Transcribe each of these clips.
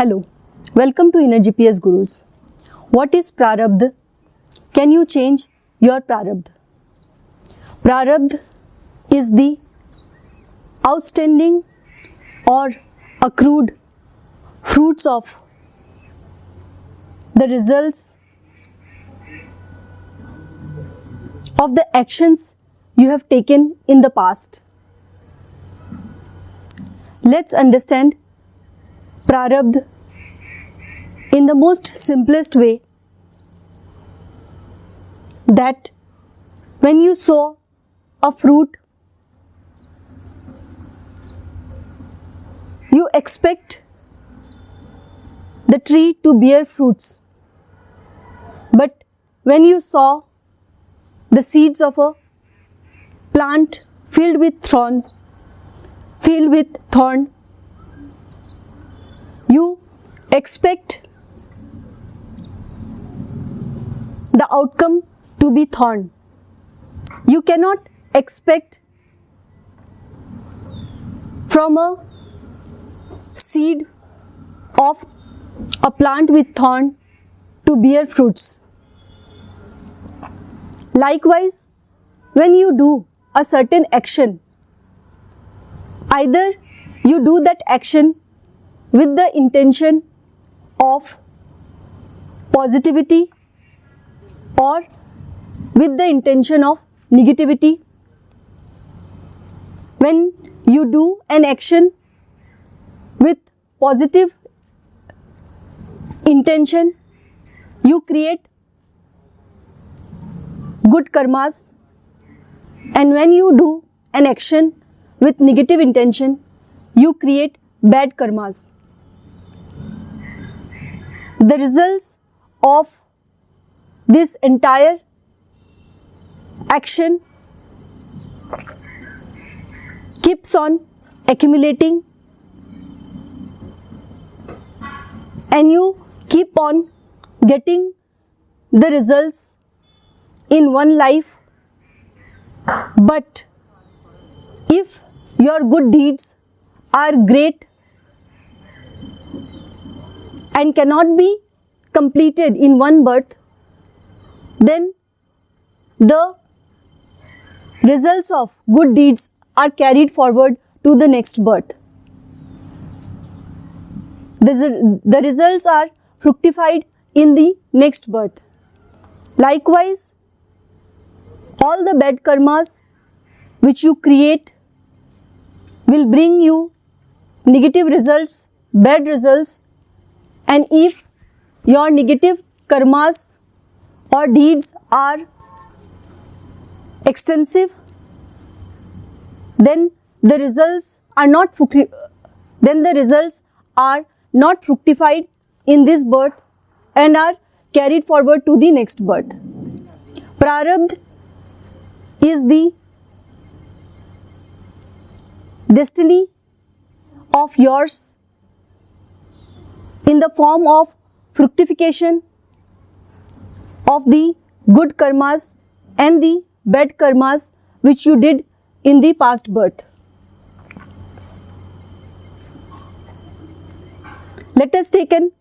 Hello, welcome to Inner GPS Gurus. What is Prarabdha? Can you change your Prarabdha? Prarabdha is the outstanding or accrued fruits of the results of the actions you have taken in the past. Let's understand Prarabdha in the most simplest way, that when you sow a fruit, you expect the tree to bear fruits. But when you sow the seeds of a plant filled with thorn, you expect the outcome to be thorn. You cannot expect from a seed of a plant with thorn to bear fruits. Likewise, when you do a certain action, either you do that action with the intention of positivity or with the intention of negativity. When you do an action with positive intention, you create good karmas, and when you do an action with negative intention, you create bad karmas. The results of this entire action keeps on accumulating, and you keep on getting the results in one life. But if your good deeds are great and cannot be completed in one birth, then the results of good deeds are carried forward to the next birth. The results are fructified in the next birth. Likewise, all the bad karmas which you create will bring you negative results, bad results, and if your negative karmas or deeds are extensive, then the results are not fructified in this birth and are carried forward to the next birth. Prarabdha is the destiny of yours in the form of fructification of the good karmas and the bad karmas which you did in the past birth. Let us take an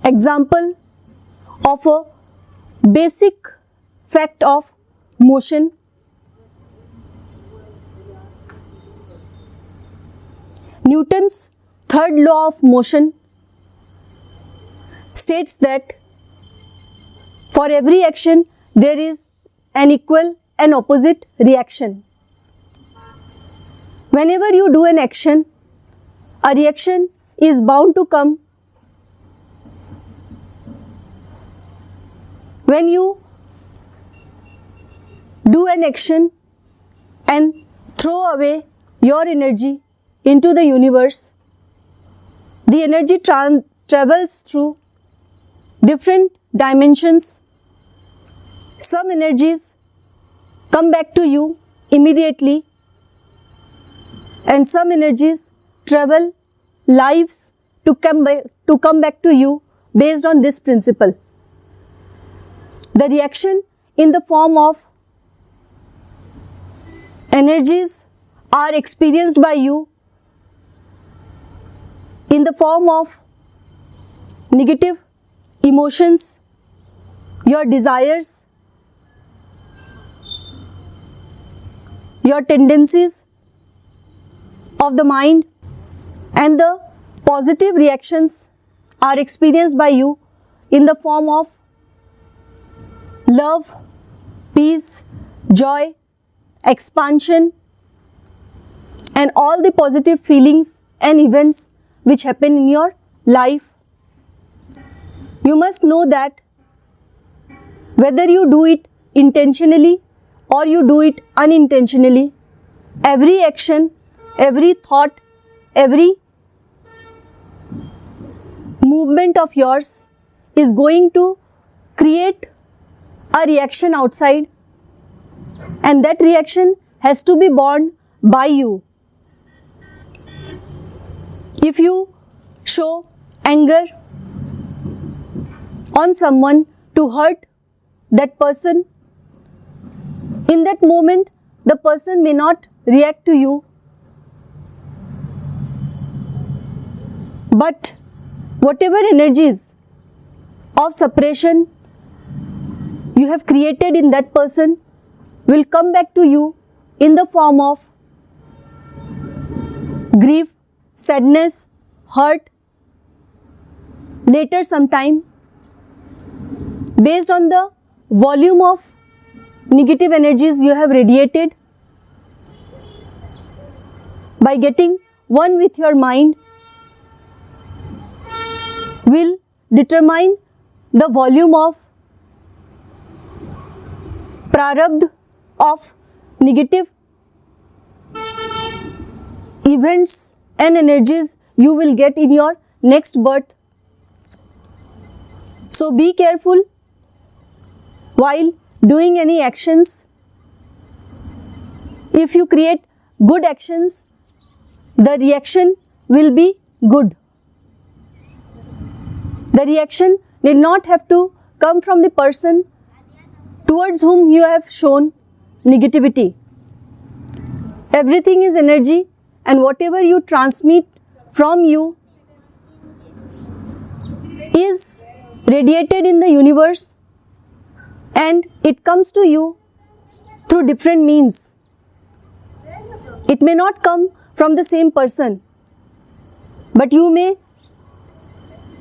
example of a basic fact of motion. Newton's third law of motion states that for every action there is an equal and opposite reaction. Whenever you do an action, a reaction is bound to come. When you do an action and throw away your energy into the universe, the energy travels through different dimensions. Some energies come back to you immediately, and some energies travel lives to come back to you based on this principle. The reaction in the form of energies are experienced by you in the form of negative emotions, your desires, your tendencies of the mind, and the positive reactions are experienced by you in the form of love, peace, joy, expansion, and all the positive feelings and events which happen in your life. You must know that whether you do it intentionally or you do it unintentionally, every action, every thought, every movement of yours is going to create a reaction outside, and that reaction has to be borne by you. If you show anger on someone to hurt that person, in that moment the person may not react to you, but whatever energies of suppression you have created in that person will come back to you in the form of grief, sadness, hurt later sometime, based on the volume of negative energies you have radiated. By getting one with your mind will determine the volume of Prarabdha of negative events and energies you will get in your next birth. So be careful while doing any actions. If you create good actions, the reaction will be good. The reaction did not have to come from the person towards whom you have shown negativity. Everything is energy, and whatever you transmit from you is radiated in the universe, and it comes to you through different means. It may not come from the same person, but you may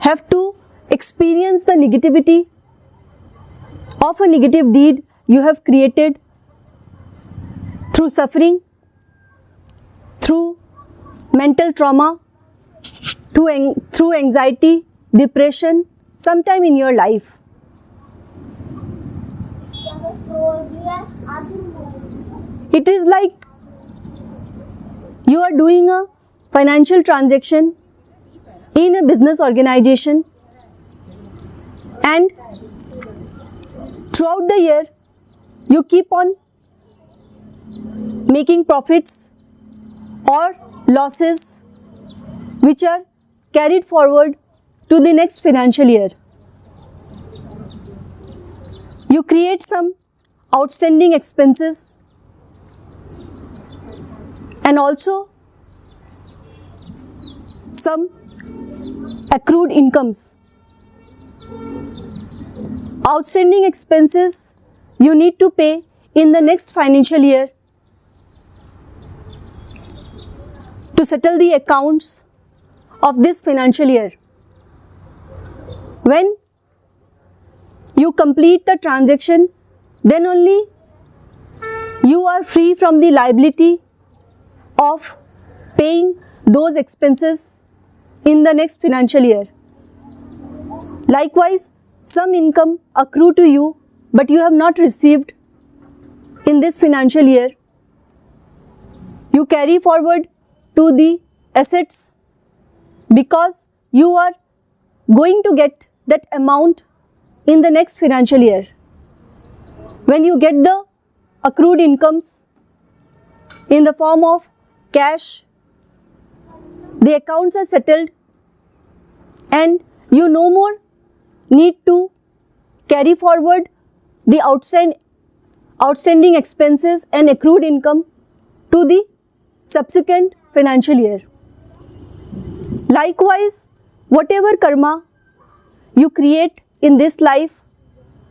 have to experience the negativity of a negative deed you have created through suffering, through mental trauma, through anxiety, depression, sometime in your life. It is like you are doing a financial transaction in a business organization, and throughout the year you keep on making profits or losses which are carried forward to the next financial year. You create some outstanding expenses and also some accrued incomes. Outstanding expenses you need to pay in the next financial year to settle the accounts of this financial year. When you complete the transaction, then only you are free from the liability of paying those expenses in the next financial year. Likewise, some income accrue to you, but you have not received in this financial year. You carry forward to the assets because you are going to get that amount in the next financial year. When you get the accrued incomes in the form of cash, the accounts are settled and you no more need to carry forward the outstanding expenses and accrued income to the subsequent financial year. Likewise, whatever karma you create in this life,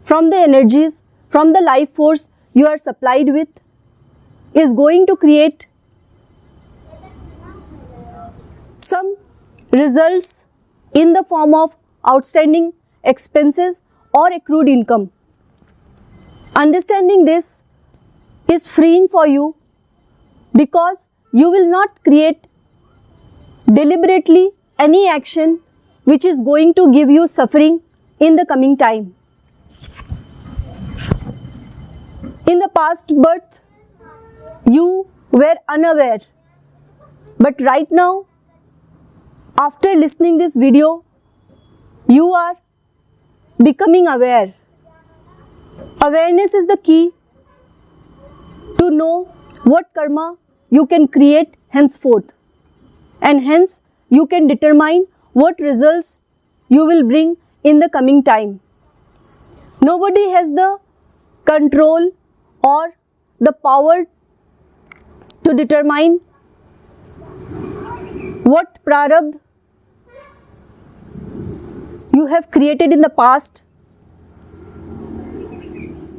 from the energies, from the life force you are supplied with, is going to create some results in the form of outstanding expenses or accrued income. Understanding this is freeing for you, because you will not create deliberately any action which is going to give you suffering in the coming time. In the past birth, you were unaware, but right now, after listening this video, you are becoming aware. Awareness is the key to know what karma you can create henceforth, and hence you can determine what results you will bring in the coming time. Nobody has the control or the power to determine what prarabdha you have created in the past,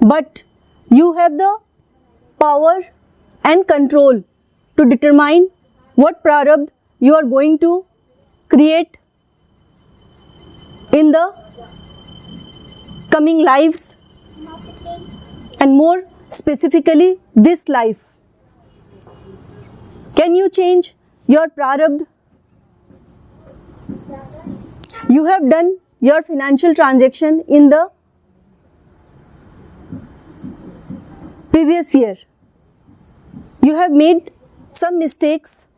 but you have the power and control to determine what prarabdha you are going to create in the coming lives, and more specifically this life. Can you change your prarabdha? You have done your financial transaction in the previous year. You have made some mistakes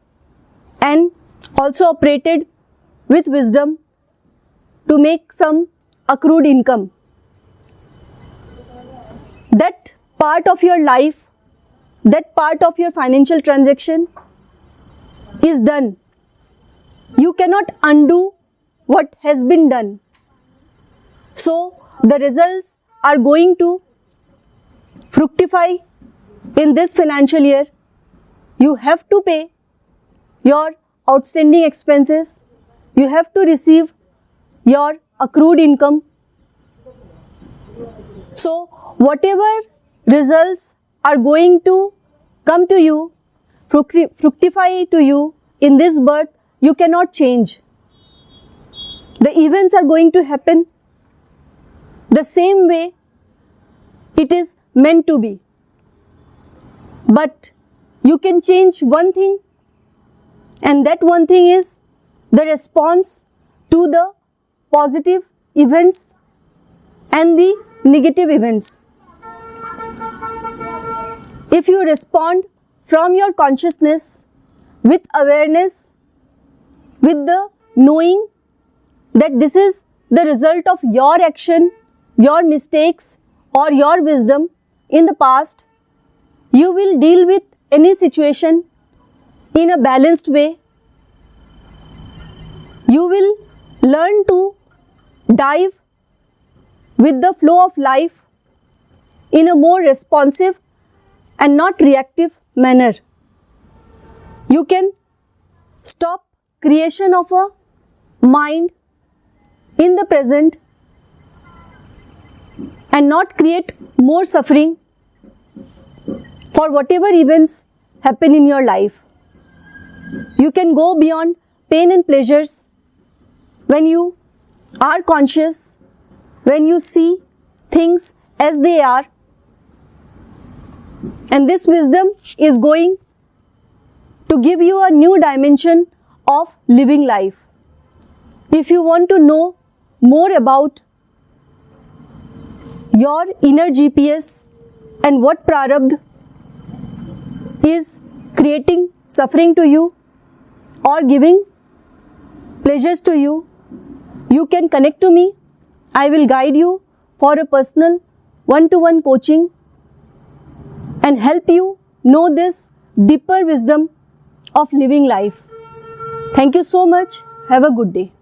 and also operated with wisdom to make some accrued income. That part of your life, that part of your financial transaction is done. You cannot undo what has been done. So the results are going to fructify in this financial year. You have to pay your outstanding expenses. You have to receive your accrued income. So whatever results are going to come to you, fructify to you in this birth, you cannot change. The events are going to happen the same way it is meant to be. But you can change one thing, and that one thing is the response to the positive events and the negative events. If you respond from your consciousness with awareness, with the knowing that this is the result of your action, your mistakes or your wisdom in the past, you will deal with any situation in a balanced way. You will learn to dive with the flow of life in a more responsive and not reactive manner. You can stop creation of a mind in the present and not create more suffering for whatever events happen in your life. You can go beyond pain and pleasures when you are conscious, when you see things as they are, and this wisdom is going to give you a new dimension of living life. If you want to know more about your inner GPS and what prarabdha is creating suffering to you or giving pleasures to you, you can connect to me. I will guide you for a personal one-to-one coaching and help you know this deeper wisdom of living life. Thank you so much. Have a good day.